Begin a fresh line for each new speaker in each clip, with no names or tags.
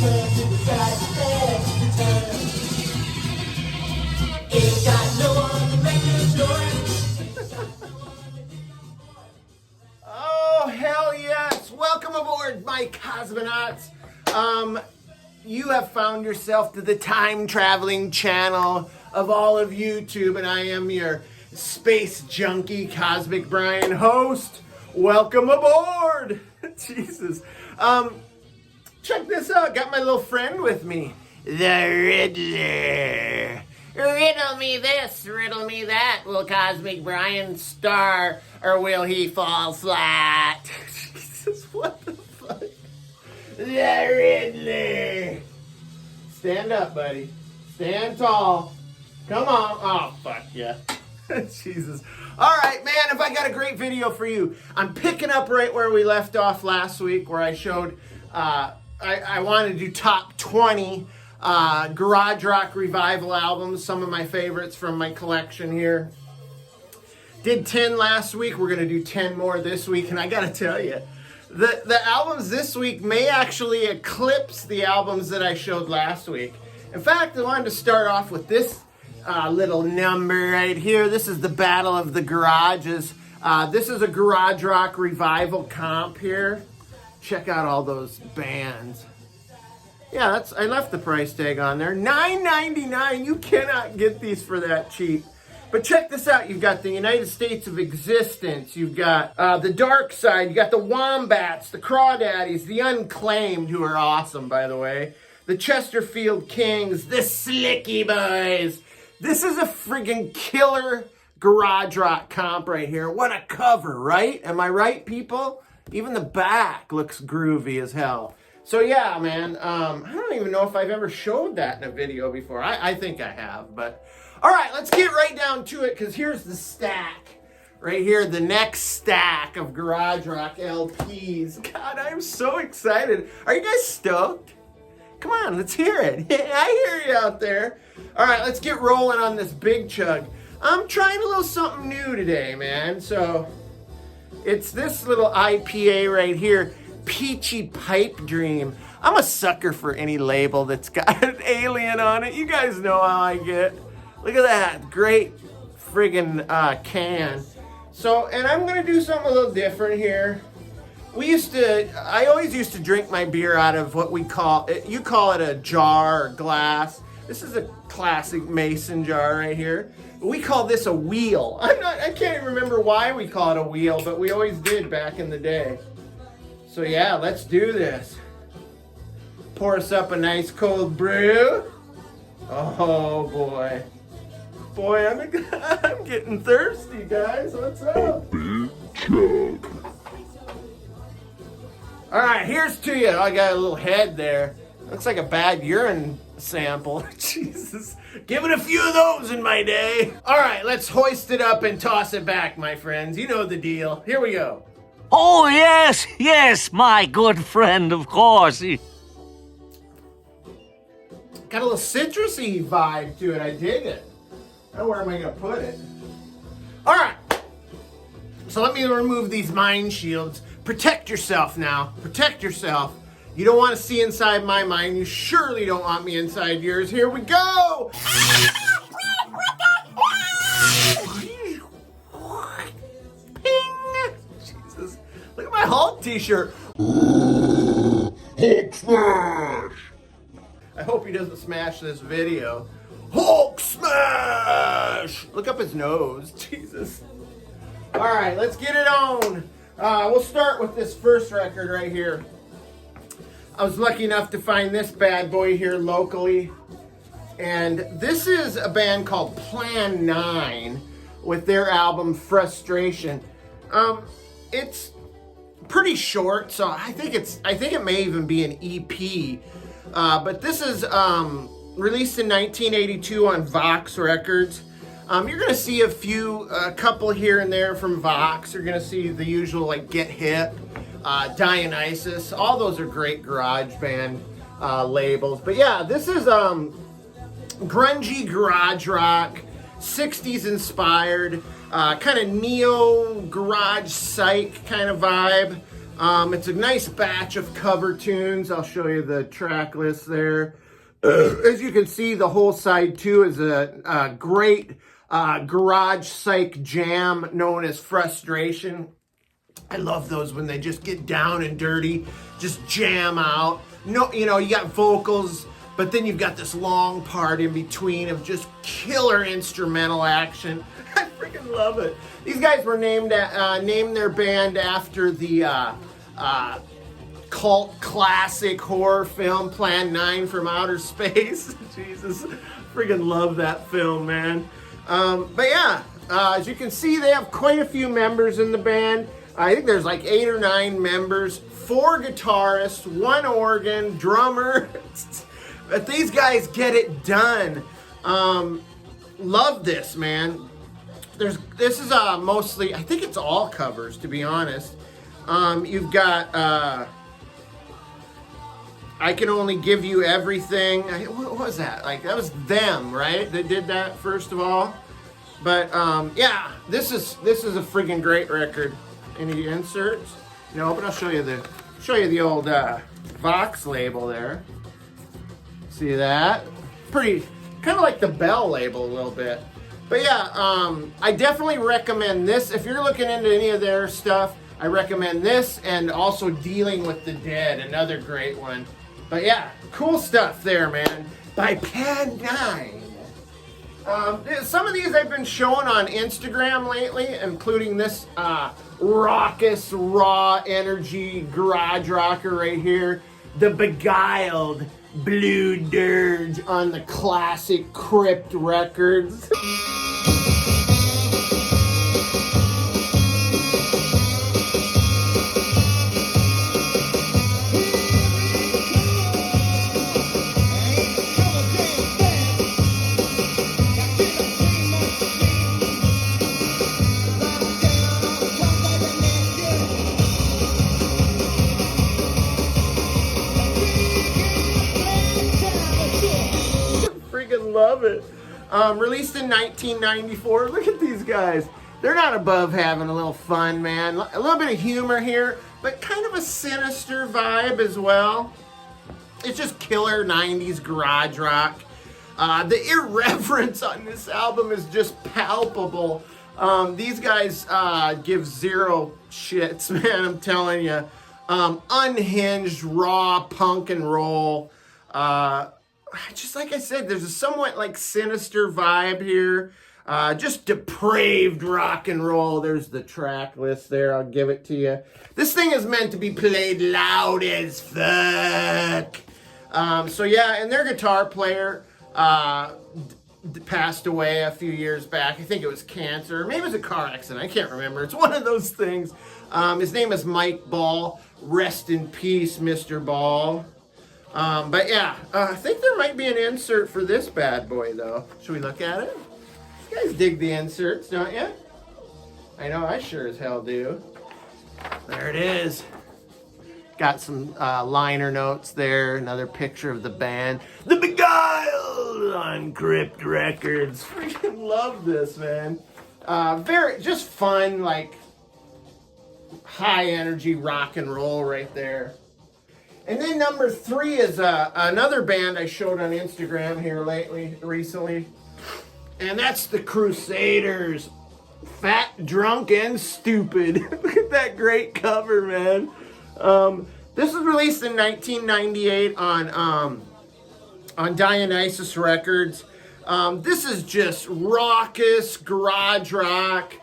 turn to the side, and turn. Ain't got no one to make you joy.
Oh, hell yes. Welcome aboard, my cosmonauts. You have found yourself to the time-traveling channel of all of YouTube, and I am your space junkie, Cosmic Brian host. Welcome aboard. Jesus. Check this out. Got my little friend with me, the Riddler. Riddle me this, riddle me that. Will Cosmic Brian star, or will he fall flat? Jesus, what the fuck? The Riddler. Stand up, buddy. Stand tall. Come on. Oh, fuck yeah. Jesus. All right, man, if I got a great video for you. I'm picking up right where we left off last week, where I showed, I wanted to do top 20 garage rock revival albums, some of my favorites from my collection here. Did 10 last week. We're going to do 10 more this week, and I got to tell you, the albums this week may actually eclipse the albums that I showed last week. In fact, I wanted to start off with this little number right here. This is the Battle of the Garages. This is a garage rock revival comp here. Check out all those bands. Yeah, I left the price tag on there. $9.99. You cannot get these for that cheap. But check this out. You've got the United States of Existence. You've got the Dark Side. You got the Wombats, the Crawdaddies, the Unclaimed, who are awesome, by the way. The Chesterfield Kings, the Slicky Boys. This is a friggin' killer garage rock comp right here. What a cover, right? Am I right, people? Even the back looks groovy as hell. So yeah, man, I don't even know if I've ever showed that in a video before. I think I have, but... All right, let's get right down to it, because here's the stack. Right here, the next stack of garage rock LPs. God, I'm so excited. Are you guys stoked? Come on, let's hear it. I hear you out there. All right, let's get rolling on this big chug. I'm trying a little something new today, man. So it's this little IPA right here, Peachy Pipe Dream. I'm a sucker for any label that's got an alien on it. You guys know how I get. Look at that, great friggin' can. So, and I'm gonna do something a little different here. I always used to drink my beer out of what we call, you call it a jar or glass. This is a classic mason jar right here. We call this a wheel. I can't even remember why we call it a wheel, but we always did back in the day. So yeah, let's do this. Pour us up a nice cold brew. Oh boy. Boy, I'm getting thirsty, guys. What's up? Big chug. All right, here's to you. I got a little head there. Looks like a bad urine sample. Jesus. Given a few of those in my day. All right, let's hoist it up and toss it back, my friends. You know the deal. Here we go.
Oh, yes, my good friend, of course.
Got a little citrusy vibe to it. I dig it. Now, where am I going to put it? All right. So let me remove these mind shields. Protect yourself now. Protect yourself. You don't want to see inside my mind. You surely don't want me inside yours. Here we go. Ping. Jesus. Look at my Hulk t-shirt. Hulk smash. I hope he doesn't smash this video. Hulk smash! Look up his nose. Jesus. All right, let's get it on. We'll start with this first record right here. I was lucky enough to find this bad boy here locally. And this is a band called Plan 9 with their album Frustration. It's pretty short, so I think it may even be an EP. But this is released in 1982 on Vox Records. You're gonna see a couple here and there from Vox. You're gonna see the usual like Get Hip, Dionysus. All those are great garage band labels. But yeah, this is grungy garage rock, 60s inspired, kind of neo garage psych kind of vibe. It's a nice batch of cover tunes. I'll show you the track list there. As you can see, the whole side 2 is a great garage psych jam known as Frustration. I love those when they just get down and dirty, just jam out. No, you know, you got vocals, but then you've got this long part in between of just killer instrumental action. I freaking love it. These guys were named their band after the cult classic horror film Plan 9 from Outer Space. Jesus, freaking love that film, man. But yeah, as you can see, they have quite a few members in the band. I think there's like 8 or 9 members, 4 guitarists, 1 organ, drummer. But these guys get it done. Love this, man. This is mostly, I think it's all covers, to be honest. You've got I Can Only Give You Everything. What was that? Like, that was them, right? That did that first of all. But yeah, this is a freaking great record. Any inserts? No, but I'll show you the old Vox label there. See that? Pretty, kind of like the Bell label a little bit. But yeah, I definitely recommend this. If you're looking into any of their stuff, I recommend this, and also Dealing with the Dead, another great one. But yeah, cool stuff there, man. By Plan 9. Some of these I've been showing on Instagram lately, including this raucous, raw energy garage rocker right here. The Beguiled Blue Dirge on the classic Crypt Records. Love it. Released in 1994. Look at these guys. They're not above having a little fun, man. A little bit of humor here, but kind of a sinister vibe as well. It's just killer 90s garage rock. The irreverence on this album is just palpable. These guys give zero shits, man, I'm telling you. Unhinged, raw punk and roll. Just like I said, there's a somewhat like sinister vibe here. Just depraved rock and roll. There's the track list there. I'll give it to you. This thing is meant to be played loud as fuck. So yeah, and their guitar player passed away a few years back. I think it was cancer. Maybe it was a car accident. I can't remember. It's one of those things. His name is Mike Ball. Rest in peace, Mr. Ball. But yeah, I think there might be an insert for this bad boy, though. Should we look at it? You guys dig the inserts, don't you? I know I sure as hell do. There it is. Got some liner notes there. Another picture of the band. The Beguiled on Crypt Records. Freaking love this, man. Very, just fun, like, high energy rock and roll right there. And then number 3 is another band I showed on Instagram here recently. And that's the Crusaders. Fat, Drunk, and Stupid. Look at that great cover, man. This was released in 1998 on Dionysus Records. This is just raucous garage rock.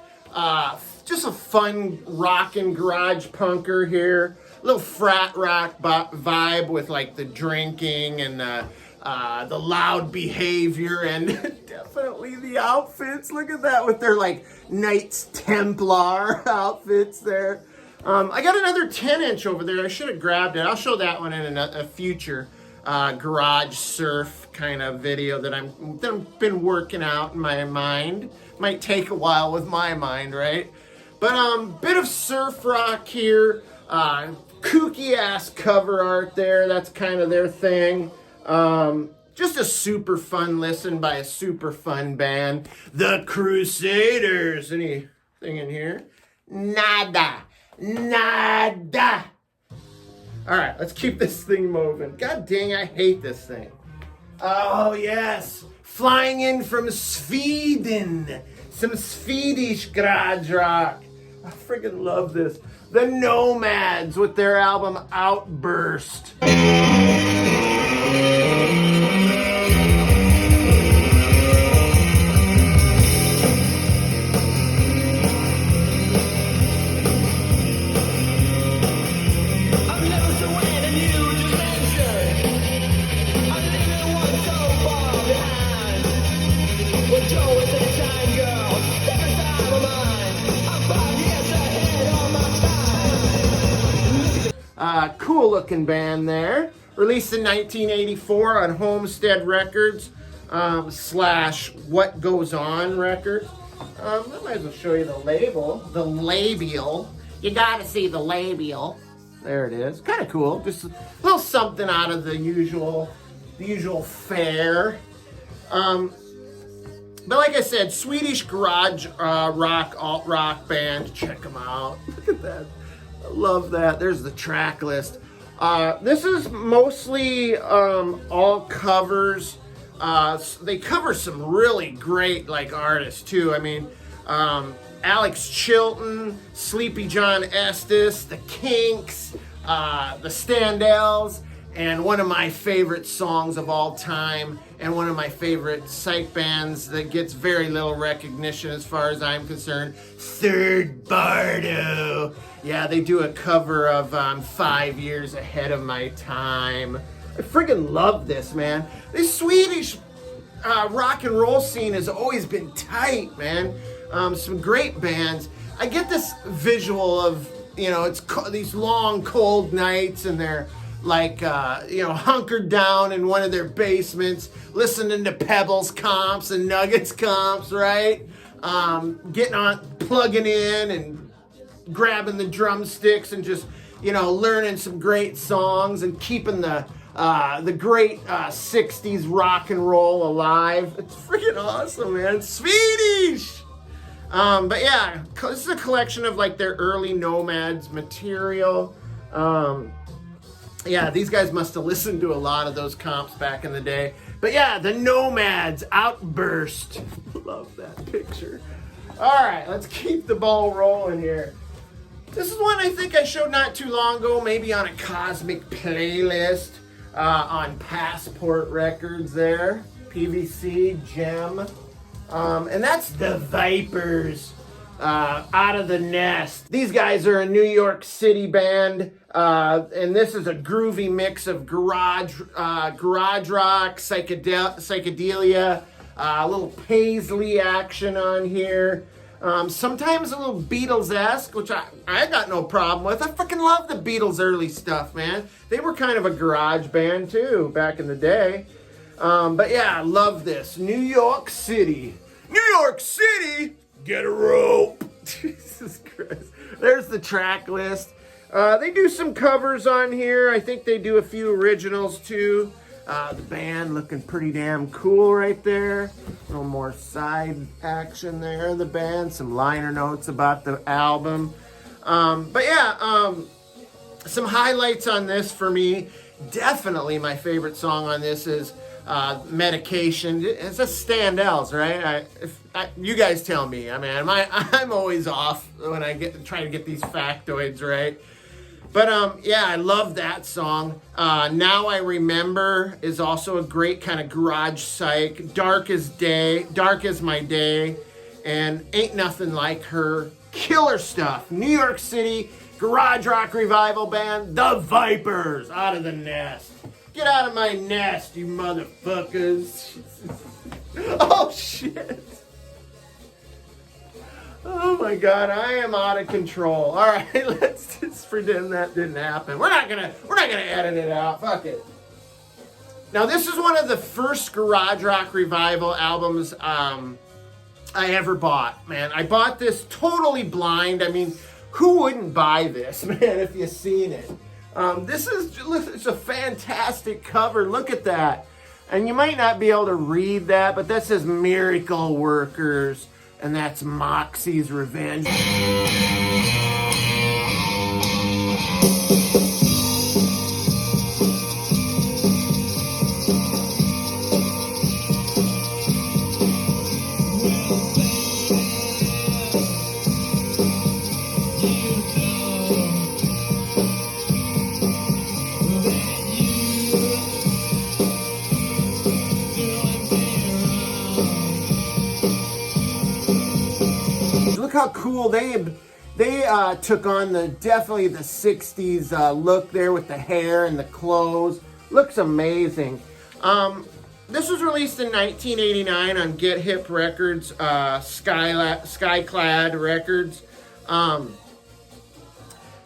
Just a fun rockin' garage punker here. Little frat rock vibe with like the drinking and the loud behavior and definitely the outfits. Look at that with their like Knights Templar outfits there. I got another 10-inch over there. I should have grabbed it. I'll show that one in a future garage surf kind of video that I've been working out in my mind. Might take a while with my mind, right? But bit of surf rock here. Kooky ass cover art there. That's kind of their thing. Just a super fun listen by a super fun band. The Crusaders. Anything in here? Nada. Nada. All right, let's keep this thing moving. God dang, I hate this thing. Oh, yes. Flying in from Sweden. Some Swedish garagerock. I freaking love this. The Nomads with their album Outburst. Cool looking band there. Released in 1984 on Homestead Records slash What Goes On Records. I might as well show you the label. The labial. You gotta see the labial. There it is. Kind of cool. Just a little something out of the usual fare. But like I said, Swedish garage rock, alt rock band. Check them out. Look at that. I love that. There's the track list. This is mostly all covers. They cover some really great artists too. I mean, Alex Chilton, Sleepy John Estes, the Kinks, the Standells, and one of my favorite songs of all time, and one of my favorite psych bands that gets very little recognition as far as I'm concerned, Third Bardo. Yeah, they do a cover of 5 Years Ahead of My Time. I freaking love this, man. This Swedish rock and roll scene has always been tight, man. Some great bands. I get this visual of, it's these long, cold nights, and they're hunkered down in one of their basements, listening to Pebbles comps and Nuggets comps, right? Plugging in and grabbing the drumsticks and just, learning some great songs and keeping the great 60s rock and roll alive. It's freaking awesome, man. It's Swedish! But yeah, this is a collection of their early Nomads material. Yeah, these guys must have listened to a lot of those comps back in the day. But yeah, the Nomads, Outburst. Love that picture. All right, let's keep the ball rolling here. This is one I think I showed not too long ago, maybe on a Cosmic playlist on Passport Records there. PVC, Gem. And that's the Vipers. Out of the Nest. These guys are a New York City band, and this is a groovy mix of garage rock, psychedelia, a little Paisley action on here. Sometimes a little Beatles-esque, which I got no problem with. I freaking love the Beatles' early stuff, man. They were kind of a garage band too back in the day. But yeah, I love this. New York City. New York City? Get a rope. Jesus Christ. There's the track list. They do some covers on here. I think they do a few originals too. The band looking pretty damn cool right there. A little more side action there. The band. Some liner notes about the album. But yeah, some highlights on this for me. Definitely my favorite song on this is Medication. It's a Standells, right? You guys tell me. I mean, I'm always off when I try to get these factoids right. But yeah, I love that song. Now I Remember is also a great kind of garage psych. Dark as My Day, and Ain't Nothing Like Her. Killer stuff. New York City garage rock revival band, the Vipers, Out of the Nest. Get out of my nest, you motherfuckers. Oh, shit. Oh, my God. I am out of control. All right, let's just pretend that didn't happen. We're not gonna edit it out. Fuck it. Now, this is one of the first garage rock revival albums I ever bought, man. I bought this totally blind. I mean, who wouldn't buy this, man, if you've seen it? It's a fantastic cover. Look at that. And you might not be able to read that, but that says Miracle Workers, and that's Moxie's Revenge. how cool they took on definitely the 60s look there with the hair and the clothes. Looks amazing. This was released in 1989 on Get Hip Records, Skyclad Records.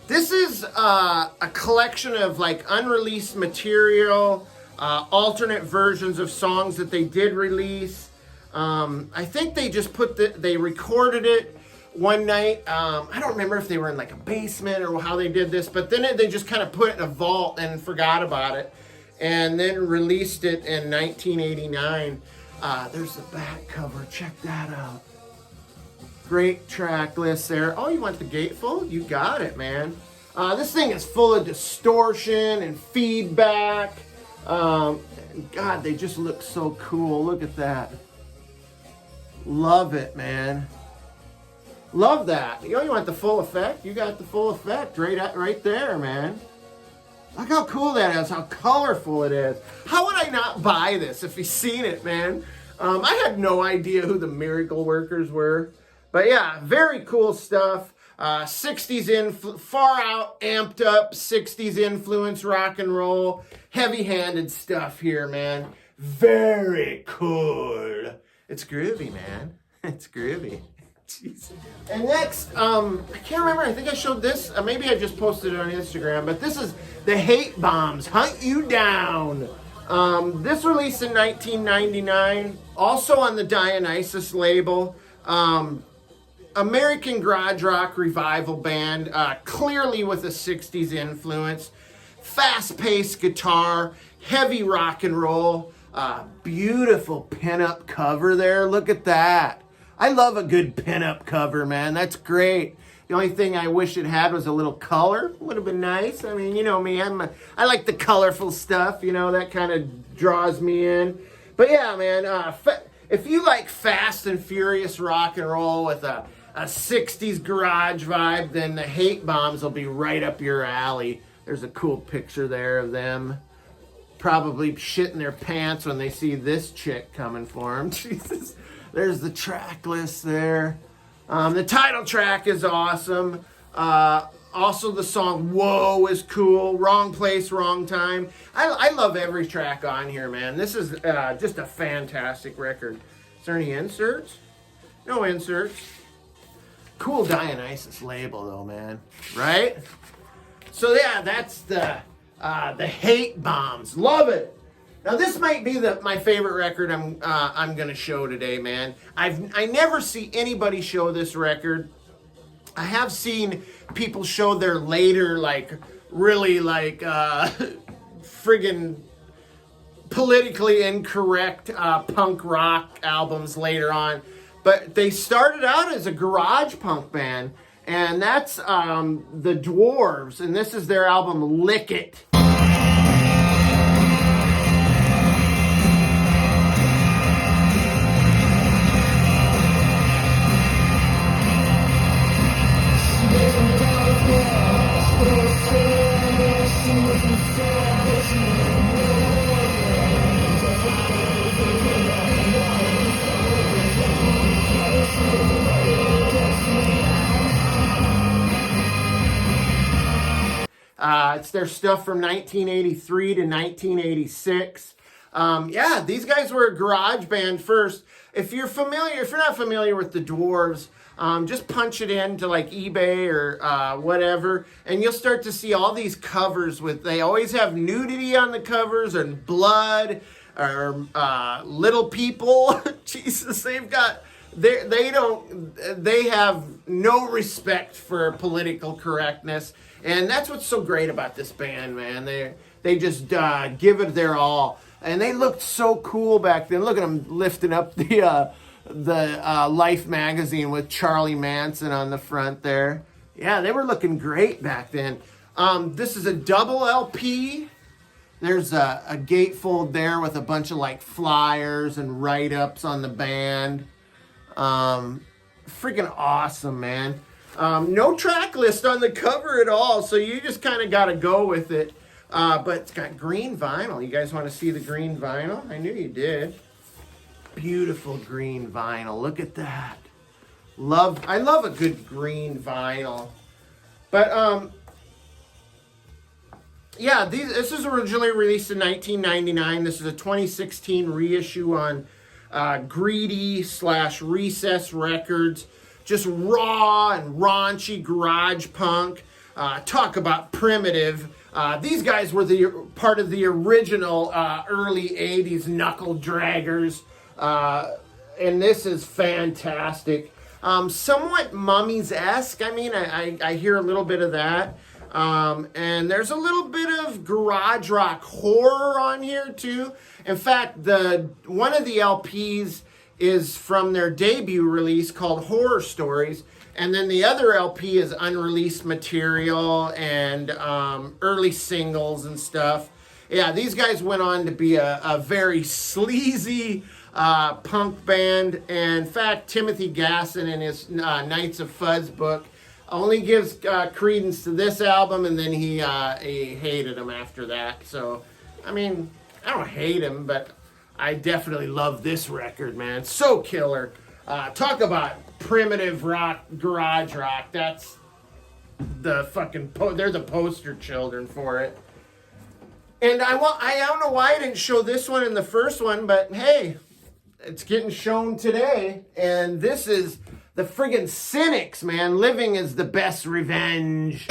This is a collection of like unreleased material, alternate versions of songs that they did release. I think they just they recorded it one night. I don't remember if they were in like a basement or how they did this, but then they just kind of put it in a vault and forgot about it, and then released it in 1989. There's the back cover. Check that out. Great track list there. Oh, you want the gatefold? You got it, man. This thing is full of distortion and feedback. God, they just look so cool. Look at that. Love it, man. Love that. You want the full effect? You got the full effect right there, man. Look how cool that is, how colorful it is. How would I not buy this if you've seen it, man? I had no idea who the Miracle Workers were. But yeah, very cool stuff. 60s far out, amped up 60s influence rock and roll. Heavy-handed stuff here, man. Very cool. It's groovy, man. It's groovy. Jeez. And next, I can't remember. I think I showed this. Maybe I just posted it on Instagram. But this is the Hate Bombs, Hunt You Down. This released in 1999. Also on the Dionysus label. American garage rock revival band, clearly with a 60s influence. Fast-paced guitar, heavy rock and roll. Beautiful pinup cover there. Look at that. I love a good pinup cover, man. That's great. The only thing I wish it had was a little color. Would have been nice. I mean, you know me. I like the colorful stuff. You know, that kind of draws me in. But yeah, man. If you like fast and furious rock and roll with a 60s garage vibe, then the Hate Bombs will be right up your alley. There's a cool picture there of them probably shitting their pants when they see this chick coming for them. Jesus. There's the track list there. The title track is awesome. Also, the song Whoa is cool. Wrong Place, Wrong Time. I love every track on here, man. This is just a fantastic record. Is there any inserts? No inserts. Cool Dionysus label, though, man. Right? So, yeah, that's the Hate Bombs. Love it. Now this might be my favorite record I'm gonna show today, man. I never see anybody show this record. I have seen people show their later, like really like friggin' politically incorrect punk rock albums later on, but they started out as a garage punk band, and that's the Dwarves, and this is their album Lick It. It's their stuff from 1983 to 1986. Yeah, these guys were a garage band first. If you're not familiar with the Dwarves, just punch it into like eBay or whatever, and you'll start to see all these covers they always have nudity on the covers and blood or little people. Jesus, they have no respect for political correctness. And that's what's so great about this band, man. They just give it their all. And they looked so cool back then. Look at them lifting up the Life magazine with Charlie Manson on the front there. Yeah, they were looking great back then. This is a double LP. There's a gatefold there with a bunch of like flyers and write-ups on the band. Freaking awesome, man. No track list on the cover at all, so you just kind of got to go with it. But it's got green vinyl. You guys want to see the green vinyl? I knew you did. Beautiful green vinyl. Look at that. I love a good green vinyl. But yeah, this was originally released in 1999. This is a 2016 reissue on Greedy/Recess Records. Just raw and raunchy garage punk. Talk about primitive. These guys were part of the original early 80s knuckle draggers. And this is fantastic. Somewhat Mummies-esque. I mean, I hear a little bit of that. And there's a little bit of garage rock horror on here too. In fact, one of the LPs is from their debut release called Horror Stories, and then the other LP is unreleased material and early singles and stuff. Yeah, these guys went on to be a very sleazy punk band. And in fact, Timothy Gasson in his Knights of Fuzz book only gives credence to this album, and then he hated him after that. So, I mean, I don't hate him, but I definitely love this record, man. So killer. Talk about primitive rock, garage rock. That's the fucking, they're the poster children for it. And I don't know why I didn't show this one in the first one, but hey, it's getting shown today. And this is the friggin' Cynics, man. Living is the best revenge.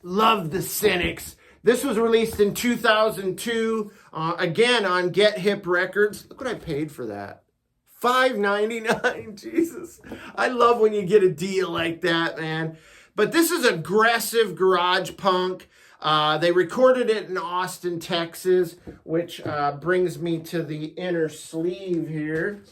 Love the Cynics. This was released in 2002, again on Get Hip Records. Look what I paid for that. $5.99. Jesus. I love when you get a deal like that, man. But this is aggressive garage punk. They recorded it in Austin, Texas, which brings me to the inner sleeve here,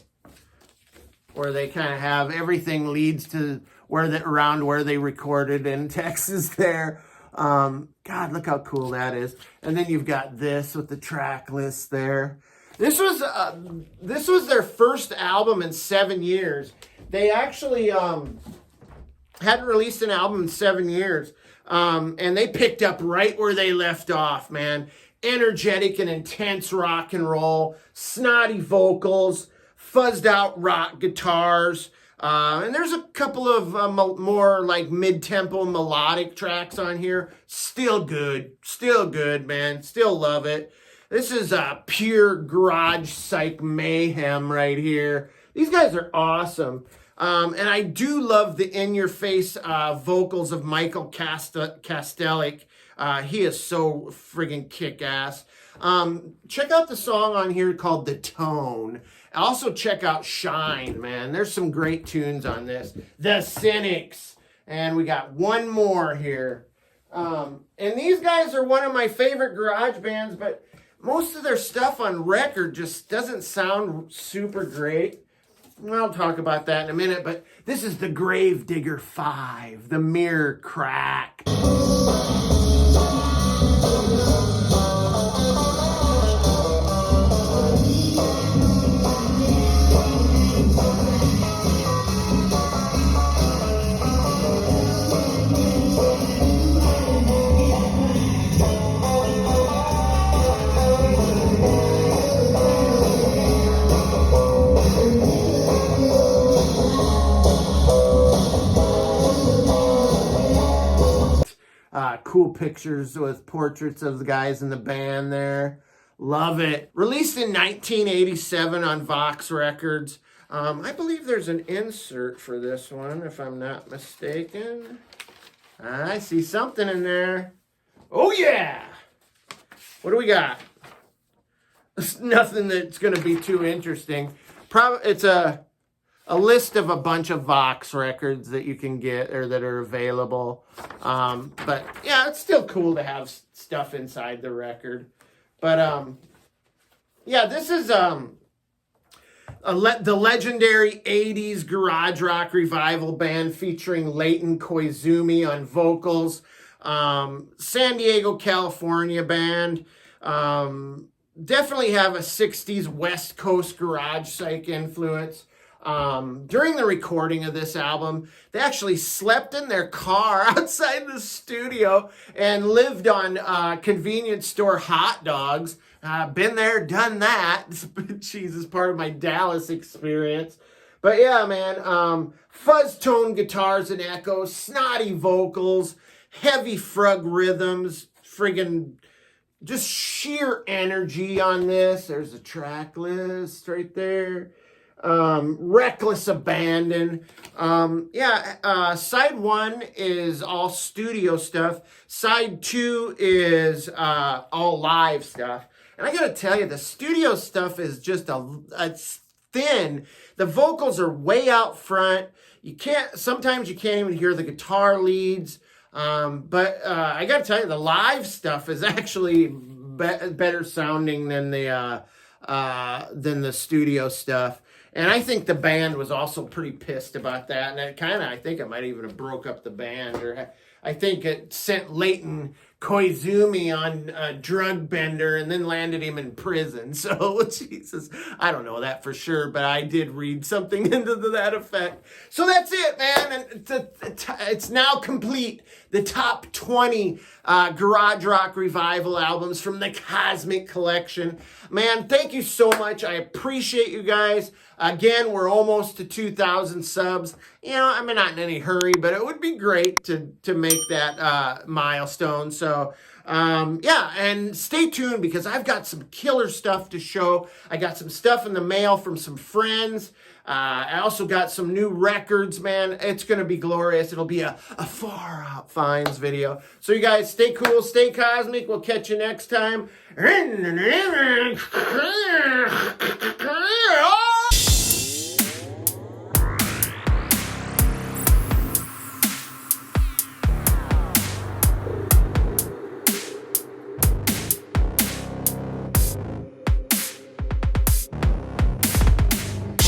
where they kind of have everything leads to around where they recorded in Texas there. God, look how cool that is. And then you've got this with the track list there. This was their first album in 7 years. They actually hadn't released an album in 7 years. And they picked up right where they left off, man. Energetic and intense rock and roll, snotty vocals, fuzzed out rock guitars. And there's a couple of more like mid-tempo melodic tracks on here. Still good, man. Still love it. This is pure garage psych mayhem right here. These guys are awesome. And I do love the in-your-face vocals of Michael Kastelic. He is so friggin' kick-ass. Check out the song on here called The Tone. Also check out Shine, man. There's some great tunes on this. The Cynics. And we got one more here. And these guys are one of my favorite garage bands, but most of their stuff on record just doesn't sound super great. I'll talk about that in a minute, but this is the Gravedigger Five, the Mirror Crack. Cool pictures with portraits of the guys in the band there. Love it. Released in 1987 on Vox Records. I believe there's an insert for this one, if I'm not mistaken. I see something in there. Oh, yeah. What do we got? It's nothing that's going to be too interesting. It's a list of a bunch of Vox records that you can get or that are available. But yeah, it's still cool to have stuff inside the record. But yeah, this is the legendary 80s garage rock revival band featuring Leighton Koizumi on vocals. San Diego, California band. Definitely have a 60s West Coast garage psych influence. During the recording of this album, they actually slept in their car outside the studio and lived on convenience store hot dogs. Been there, done that. Jeez, is part of my Dallas experience. But yeah, man, fuzz tone guitars and echoes, snotty vocals, heavy frug rhythms, friggin' just sheer energy on this. There's a track list right there. Reckless Abandon. Side 1 is all studio stuff. Side 2 is all live stuff. And I gotta tell you, the studio stuff is just it's thin. The vocals are way out front. Sometimes you can't even hear the guitar leads. But I gotta tell you, the live stuff is actually better sounding than the studio stuff. And I think the band was also pretty pissed about that. And I think it might even have broke up the band. Or I think it sent Leighton Koizumi on a drug bender and then landed him in prison. So, Jesus, I don't know that for sure, but I did read something into that effect. So that's it, man. And it's now complete. The top 20 garage rock revival albums from the Cosmic Collection. Man, thank you so much. I appreciate you guys. Again, we're almost to 2,000 subs. You know, I'm not in any hurry, but it would be great to make that milestone. So, and stay tuned because I've got some killer stuff to show. I got some stuff in the mail from some friends. I also got some new records, man. It's going to be glorious. It'll be a far out finds video. So you guys stay cool, stay cosmic. We'll catch you next time.